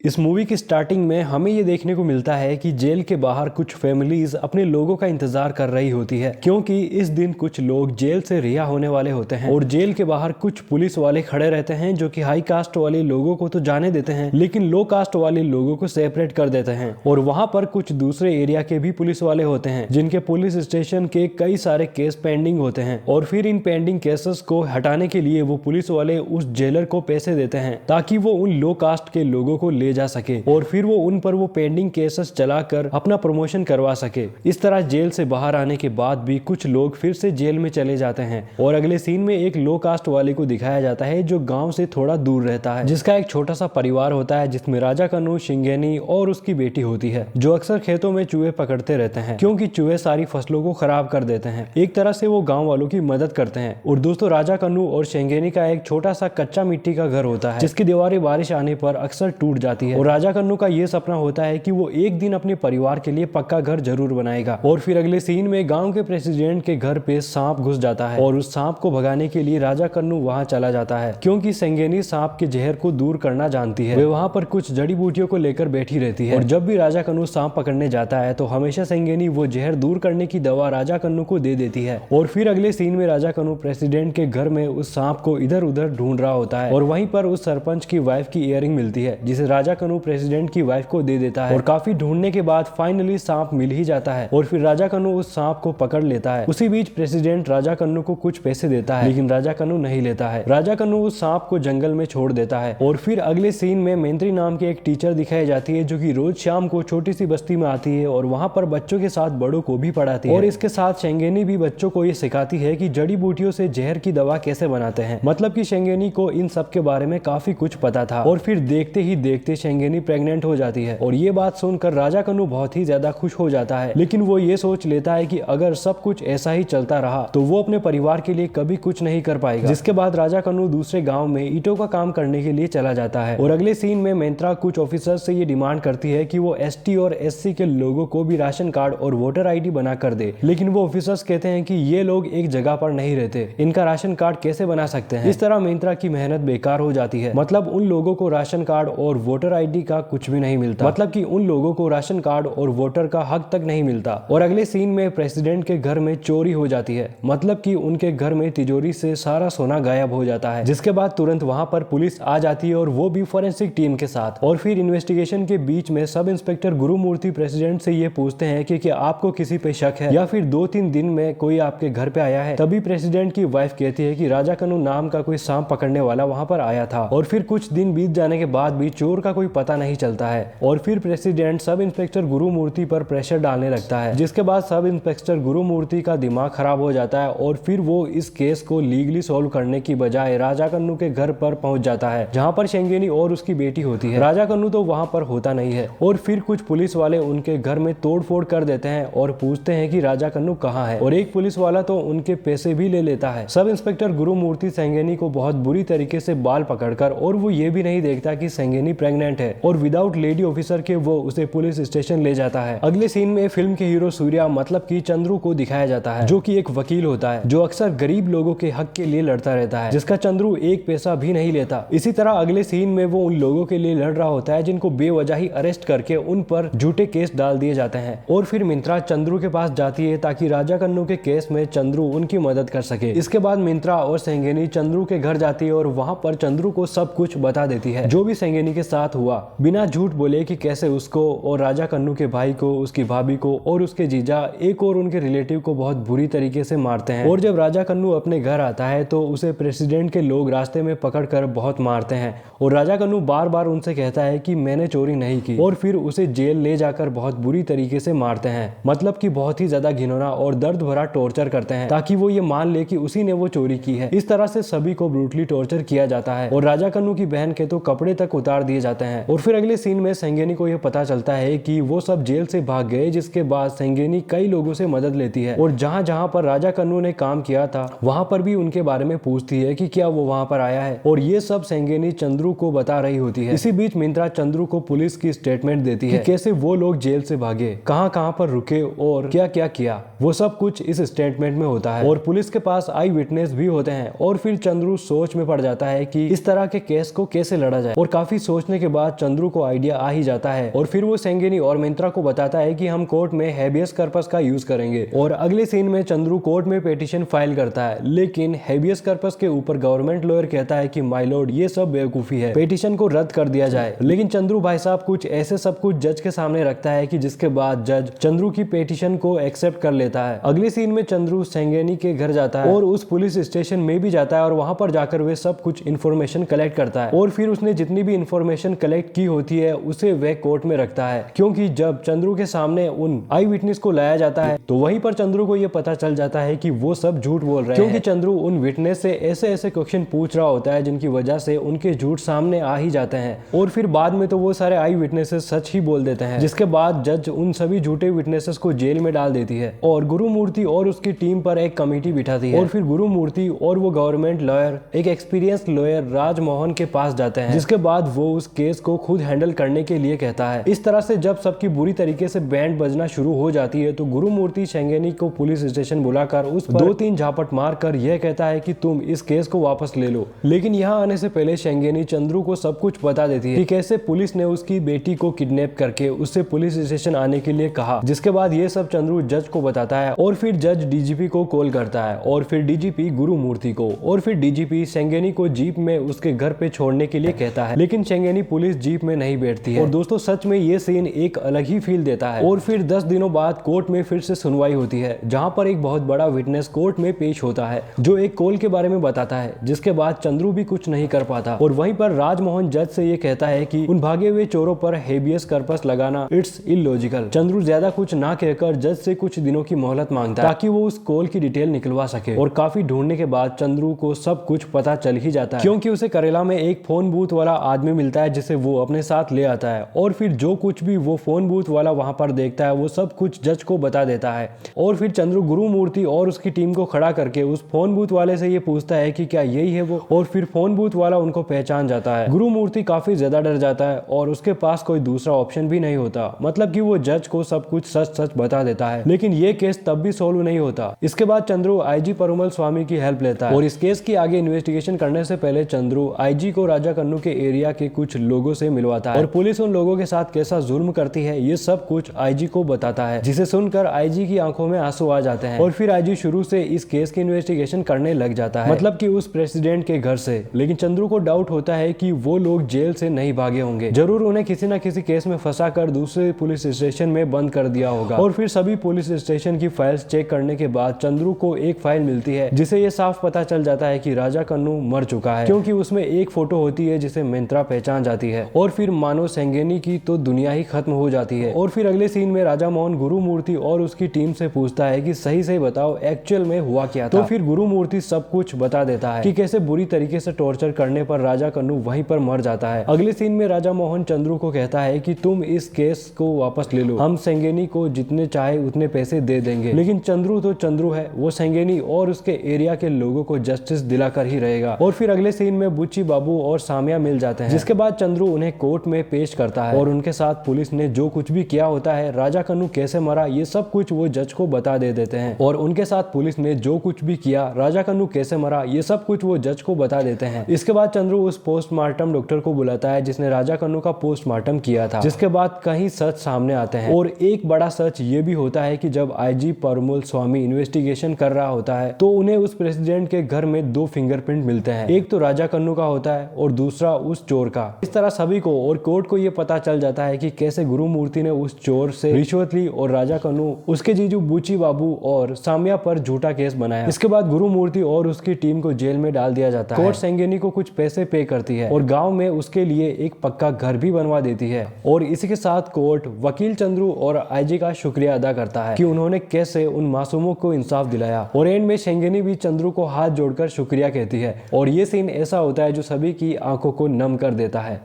इस मूवी की स्टार्टिंग में हमें ये देखने को मिलता है कि जेल के बाहर कुछ फैमिलीज अपने लोगों का इंतजार कर रही होती है, क्योंकि इस दिन कुछ लोग जेल से रिहा होने वाले होते हैं और जेल के बाहर कुछ पुलिस वाले खड़े रहते हैं जो कि हाई कास्ट वाले लोगों को तो जाने देते हैं लेकिन लो कास्ट वाले लोगों को सेपरेट कर देते हैं। और वहां पर कुछ दूसरे एरिया के भी पुलिस वाले होते हैं जिनके पुलिस स्टेशन के कई सारे केस पेंडिंग होते हैं और फिर इन पेंडिंग केसेस को हटाने के लिए वो पुलिस वाले उस जेलर को पैसे देते हैं ताकि वो उन लो कास्ट के लोगों को ले जा सके और फिर वो उन पर वो पेंडिंग केसेस चलाकर अपना प्रमोशन करवा सके। इस तरह जेल से बाहर आने के बाद भी कुछ लोग फिर से जेल में चले जाते हैं और अगले सीन में एक लो कास्ट वाले को दिखाया जाता है जो गांव से थोड़ा दूर रहता है, जिसका एक छोटा सा परिवार होता है जिसमें राजा कन्नू, शिंगेनी और उसकी बेटी होती है जो अक्सर खेतों में चूहे पकड़ते रहते हैं क्योंकि चूहे सारी फसलों को खराब कर देते हैं। एक तरह से वो गाँव वालों की मदद करते हैं। और दोस्तों, राजा कन्नू और शिंगेनी का एक छोटा सा कच्चा मिट्टी का घर होता है जिसकी दीवारें बारिश आने पर अक्सर टूट जाती है और राजा कन्नू का ये सपना होता है कि वो एक दिन अपने परिवार के लिए पक्का घर जरूर बनाएगा। और फिर अगले सीन में गांव के प्रेसिडेंट के घर पे सांप घुस जाता है और उस सांप को भगाने के लिए राजा कन्नू वहां चला जाता है क्योंकि शिंगेनी सांप के जहर को दूर करना जानती है। वे वहां पर कुछ जड़ी बूटियों को लेकर बैठी रहती है और जब भी राजा कन्नू सांप पकड़ने जाता है तो हमेशा शिंगेनी वो जहर दूर करने की दवा राजा कन्नू को दे देती है। और फिर अगले सीन में राजा कन्नू प्रेसिडेंट के घर में उस सांप को इधर उधर ढूंढ रहा होता है और वहीं पर उस सरपंच की वाइफ की इयररिंग मिलती है जिसे राजा कन्नू प्रेसिडेंट की वाइफ को दे देता है और काफी ढूंढने के बाद फाइनली सांप मिल ही जाता है और फिर राजा कन्नू उस सांप को पकड़ लेता है। उसी बीच प्रेसिडेंट राजा कन्नू को कुछ पैसे देता है लेकिन राजा कन्नू नहीं लेता है। राजा कन्नू उस सांप को जंगल में छोड़ देता है। और फिर अगले सीन में मैंत्री नाम की एक टीचर दिखाई जाती है जो कि रोज शाम को छोटी सी बस्ती में आती है और वहां पर बच्चों के साथ बड़ों को भी पढ़ाती है और इसके साथ शिंगेनी भी बच्चों को ये सिखाती है कि जड़ी बूटियों से जहर की दवा कैसे बनाते हैं। मतलब कि शिंगेनी को इन सब के बारे में काफी कुछ पता था। और फिर देखते ही देखते शिंगेनी प्रेग्नेंट हो जाती है और ये बात सुनकर राजा कन्नू बहुत ही ज्यादा खुश हो जाता है, लेकिन वो ये सोच लेता है कि अगर सब कुछ ऐसा ही चलता रहा तो वो अपने परिवार के लिए कभी कुछ नहीं कर पाएगा। जिसके बाद राजा कन्नू दूसरे गांव में ईंटों का काम करने के लिए चला जाता है। और अगले सीन में मैंत्रा कुछ ऑफिसर्स से ये डिमांड करती है कि वो एसटी और एससी के लोगों को भी राशन कार्ड और वोटर आईडी बना कर दे, लेकिन वो ऑफिसर्स कहते हैं कि ये लोग एक जगह पर नहीं रहते, इनका राशन कार्ड कैसे बना सकते हैं। इस तरह मैंत्रा की मेहनत बेकार हो जाती है। मतलब उन लोगों को राशन कार्ड और वोटर आईडी का कुछ भी नहीं मिलता। मतलब कि उन लोगों को राशन कार्ड और वोटर का हक तक नहीं मिलता। और अगले सीन में प्रेसिडेंट के घर में चोरी हो जाती है। मतलब कि उनके घर में तिजोरी से सारा सोना गायब हो जाता है, जिसके बाद तुरंत वहां पर पुलिस आ जाती है और वो भी फॉरेंसिक टीम के साथ। और फिर इन्वेस्टिगेशन के बीच में सब इंस्पेक्टर गुरुमूर्ति प्रेसिडेंट से ये पूछते हैं कि क्या आपको किसी पे शक है या फिर 2-3 दिन में कोई आपके घर पे आया है। तभी प्रेसिडेंट की वाइफ कहती है कि राजा कन्नू नाम का कोई सांप पकड़ने वाला वहां पर आया था। और फिर कुछ दिन बीत जाने के बाद भी चोर का कोई पता नहीं चलता है। और फिर प्रेसिडेंट सब इंस्पेक्टर गुरुमूर्ति पर प्रेशर डालने लगता है, जिसके बाद सब इंस्पेक्टर गुरुमूर्ति का दिमाग खराब हो जाता है और फिर वो इस केस को लीगली सॉल्व करने की बजाय राजा कन्नू के घर पर पहुंच जाता है जहां पर शिंगेनी और उसकी बेटी होती है। राजा कन्नू तो वहां पर होता नहीं है। और फिर कुछ पुलिस वाले उनके घर में तोड़फोड़ कर देते हैं और पूछते हैं कि राजा कन्नू कहाँ है। और एक पुलिस वाला तो उनके पैसे भी ले लेता है। सब इंस्पेक्टर गुरुमूर्ति शिंगेनी को बहुत बुरी तरीके से बाल पकड़कर, और वो ये भी नहीं देखता कि शिंगेनी प्रेग्नेंट है, और विदाउट लेडी ऑफिसर के वो उसे पुलिस स्टेशन ले जाता है। अगले सीन में फिल्म के हीरो सूर्या मतलब कि चंद्रू को दिखाया जाता है जो कि एक वकील होता है जो अक्सर गरीब लोगों के हक के लिए लड़ता रहता है, जिसका चंद्रू एक पैसा भी नहीं लेता। इसी तरह अगले सीन में वो उन लोगों के लिए लड़ रहा होता है जिनको बेवजह ही अरेस्ट करके उन पर झूठे केस डाल दिए जाते हैं। और फिर मिंत्रा चंद्रू के पास जाती है ताकि राजा कन्नू के केस में चंद्रू उनकी मदद कर सके। इसके बाद मिंत्रा और शिंगेनी चंद्रू के घर जाती है और वहां पर चंद्रू को सब कुछ बता देती है जो भी शिंगेनी के साथ हुआ, बिना झूठ बोले कि कैसे उसको और राजा कन्नू के भाई को, उसकी भाभी को और उसके जीजा एक और उनके रिलेटिव को बहुत बुरी तरीके से मारते हैं। और जब राजा कन्नू अपने घर आता है तो उसे प्रेसिडेंट के लोग रास्ते में पकड़कर बहुत मारते हैं और राजा कन्नू बार बार उनसे कहता है कि मैंने चोरी नहीं की, और फिर उसे जेल ले जाकर बहुत बुरी तरीके से मारते हैं। मतलब कि बहुत ही ज्यादा घिनौना और दर्द भरा टॉर्चर करते हैं ताकि वो ये मान ले कि उसी ने वो चोरी की है। इस तरह से सभी को ब्रूटली टॉर्चर किया जाता है और राजा कन्नू की बहन के तो कपड़े तक उतार दिए जाते हैं। और फिर अगले सीन में शिंगेनी को यह पता चलता है कि वो सब जेल से भाग गए, जिसके बाद शिंगेनी कई लोगों से मदद लेती है और जहां जहां पर राजा कन्नू ने काम किया था वहां पर भी उनके बारे में पूछती है कि क्या वो वहां पर आया है। और ये सब शिंगेनी चंद्रू को बता रही होती है। इसी बीच मिंत्रा चंद्रू को पुलिस की स्टेटमेंट देती है कि कैसे वो लोग जेल से भागे, कहां कहां पर रुके और क्या क्या किया, वो सब कुछ इस स्टेटमेंट में होता है। और पुलिस के पास आई विटनेस भी होते हैं। और फिर चंद्रू सोच में पड़ जाता है कि इस तरह के केस को कैसे लड़ा जाए। और काफी सोचने के के बाद चंद्रू को आइडिया आ ही जाता है और फिर वो सेंगेनी और मिंत्रा को बताता है कि हम कोर्ट में हेबियस कॉर्पस का यूज करेंगे। और अगले सीन में चंद्रू कोर्ट में पिटीशन फाइल करता है, लेकिन हेबियस कॉर्पस के ऊपर गवर्नमेंट लॉयर कहता है कि माय लॉर्ड ये सब बेवकूफी है, पिटीशन को रद्द कर दिया जाए। लेकिन चंद्रू भाई साहब कुछ ऐसे सब कुछ जज के सामने रखता है कि जिसके बाद जज चंद्रू की पिटीशन को एक्सेप्ट कर लेता है। अगले सीन में चंद्रू सेंगेनी के घर जाता है और उस पुलिस स्टेशन में भी जाता है और वहां पर जाकर वे सब कुछ इन्फॉर्मेशन कलेक्ट करता है और फिर उसने जितनी भी इन्फॉर्मेशन कलेक्ट की होती है उसे वह कोर्ट में रखता है, क्योंकि जब चंद्रू के सामने उन आई विटनेस को लाया जाता है तो वहीं पर चंद्रू को यह पता चल जाता है कि वो सब झूठ बोल रहे हैं, क्योंकि चंद्रू उन विटनेस से ऐसे ऐसे क्वेश्चन पूछ रहा होता है जिनकी वजह से उनके झूठ सामने आ ही जाते हैं और फिर बाद में तो वो सारे आई विटनेसेस सच ही बोल देते हैं, जिसके बाद जज उन सभी झूठे विटनेसेस को जेल में डाल देती है और गुरुमूर्ति और उसकी टीम पर एक कमेटी बिठाती है और फिर गुरुमूर्ति और वो गवर्नमेंट लॉयर एक एक्सपीरियंस लॉयर राजमोहन के पास जाते हैं, जिसके बाद वो उस केस को खुद हैंडल करने के लिए कहता है। इस तरह से जब सबकी बुरी तरीके से बैंड बजना शुरू हो जाती है तो गुरुमूर्ति सेंगेनी को पुलिस स्टेशन बुलाकर उस पर 2-3 झापट मारकर यह कहता है कि तुम इस केस को वापस ले लो। लेकिन यहाँ आने से पहले सेंगेनी चंद्रू को सब कुछ बता देती है कि कैसे पुलिस ने उसकी बेटी को किडनैप करके उससे पुलिस स्टेशन आने के लिए कहा, जिसके बाद ये सब चंद्रू जज को बताता है और फिर जज डीजीपी को कॉल करता है और फिर डीजीपी गुरुमूर्ति को और फिर डीजीपी सेंगेनी को जीप में उसके घर पे छोड़ने के लिए कहता है, लेकिन सेंगेनी पुलिस जीप में नहीं बैठती है। और दोस्तों सच में ये सीन एक अलग ही फील देता है। और फिर 10 दिनों बाद कोर्ट में फिर से सुनवाई होती है, जहाँ पर एक बहुत बड़ा विटनेस कोर्ट में पेश होता है जो एक कॉल के बारे में बताता है, जिसके बाद चंद्रू भी कुछ नहीं कर पाता और वहीं पर राजमोहन जज से ये कहता है कि उन भागे हुए चोरों पर हेबियस कॉर्पस लगाना इट्स इलॉजिकल। चंद्रू ज्यादा कुछ ना कहकर जज से कुछ दिनों की मोहलत मांगता है ताकि वो उस कॉल की डिटेल निकलवा सके और काफी ढूंढने के बाद चंद्रू को सब कुछ पता चल ही जाता है, क्योंकि उसे करेला में एक फोन बूथ वाला आदमी मिलता है जिसे वो अपने साथ ले आता है और फिर जो कुछ भी वो फोन बूथ वाला वहां पर देखता है वो सब कुछ जज को बता देता है। और फिर चंद्रू गुरुमूर्ति और उसकी टीम को खड़ा करके उस फोन बूथ वाले से ये पूछता है कि क्या यही है वो, और फिर फोन बूथ वाला उनको पहचान जाता है। गुरुमूर्ति काफी ज्यादा डर जाता है और उसके पास कोई दूसरा ऑप्शन भी नहीं होता, मतलब कि वो जज को सब कुछ सच सच बता देता है। लेकिन ये केस तब भी सोल्व नहीं होता। इसके बाद चंद्रू आईजी परुमल स्वामी की हेल्प लेता है और इस केस की आगे इन्वेस्टिगेशन करने से पहले चंद्रू आईजी को राजा कन्नू के एरिया के कुछ लोगों से मिलवाता है और पुलिस उन लोगों के साथ कैसा जुल्म करती है ये सब कुछ आईजी को बताता है, जिसे सुनकर आईजी की आंखों में आंसू आ जाते हैं और फिर आईजी शुरू से इस केस की इन्वेस्टिगेशन करने लग जाता है, मतलब कि उस प्रेसिडेंट के घर से। लेकिन चंद्रू को डाउट होता है कि वो लोग जेल से नहीं भागे होंगे, जरूर उन्हें किसी न किसी केस में फंसा कर दूसरे पुलिस स्टेशन में बंद कर दिया होगा। और फिर सभी पुलिस स्टेशन की फाइल्स चेक करने के बाद चंद्रू को एक फाइल मिलती है जिसे ये साफ पता चल जाता है कि राजा कन्नू मर चुका है, क्योंकि उसमें एक फोटो होती है जिसे मिंत्रा पहचान जाती है और फिर मानो सेंगेनी की तो दुनिया ही खत्म हो जाती है। और फिर अगले सीन में राजा मोहन गुरुमूर्ति और उसकी टीम से पूछता है कि सही सही बताओ एक्चुअल में हुआ क्या था। तो फिर गुरुमूर्ति सब कुछ बता देता है कि कैसे बुरी तरीके से टॉर्चर करने पर राजा कन्नू वहीं पर मर जाता है। अगले सीन में राजा मोहन चंद्रू को कहता है कि तुम इस केस को वापस ले लो, हम सेंगेनी को जितने चाहे उतने पैसे दे देंगे। लेकिन चंद्रू तो चंद्रू है, वो सेंगेनी और उसके एरिया के लोगों को जस्टिस दिलाकर ही रहेगा। और फिर अगले सीन में बुच्ची बाबू और सामिया मिल जाते हैं, जिसके बाद चंद्रू उन्हें कोर्ट में पेश करता है और उनके साथ पुलिस ने जो कुछ भी किया होता है, राजा कन्नू कैसे मरा, ये सब कुछ वो जज को बता दे देते हैं। और उनके साथ पुलिस ने जो कुछ भी किया, राजा कन्नू कैसे मरा, ये सब कुछ वो जज को बता देते हैं। इसके बाद चंद्रू उस पोस्टमार्टम डॉक्टर को बुलाता है जिसने राजा कन्नू का पोस्टमार्टम किया था, जिसके बाद कई सच सामने आते हैं। और एक बड़ा सच ये भी होता है कि जब आईजी परुमल स्वामी इन्वेस्टिगेशन कर रहा होता है तो उन्हें उस प्रेसिडेंट के घर में 2 फिंगरप्रिंट मिलते हैं, एक तो राजा कन्नू का होता है और दूसरा उस चोर का। इस तरह सभी को और कोर्ट को ये पता चल जाता है कि कैसे गुरुमूर्ति ने उस चोर से रिश्वत ली और राजा कन्नू, उसके जीजू बुच्ची बाबू और सामिया पर झूठा केस बनाया। इसके बाद गुरुमूर्ति और उसकी टीम को जेल में डाल दिया जाता है। कोर्ट सेंगेनी को कुछ पैसे पे करती है और गांव में उसके लिए एक पक्का घर भी बनवा देती है। और इसी के साथ कोर्ट वकील चंद्रू और आईजी का शुक्रिया अदा करता है कि उन्होंने कैसे उन मासूमों को इंसाफ दिलाया। और एंड में सेंगेनी भी चंद्रू को हाथ जोड़कर शुक्रिया कहती है और ये सीन ऐसा होता है जो सभी की आंखों को नम कर देता है।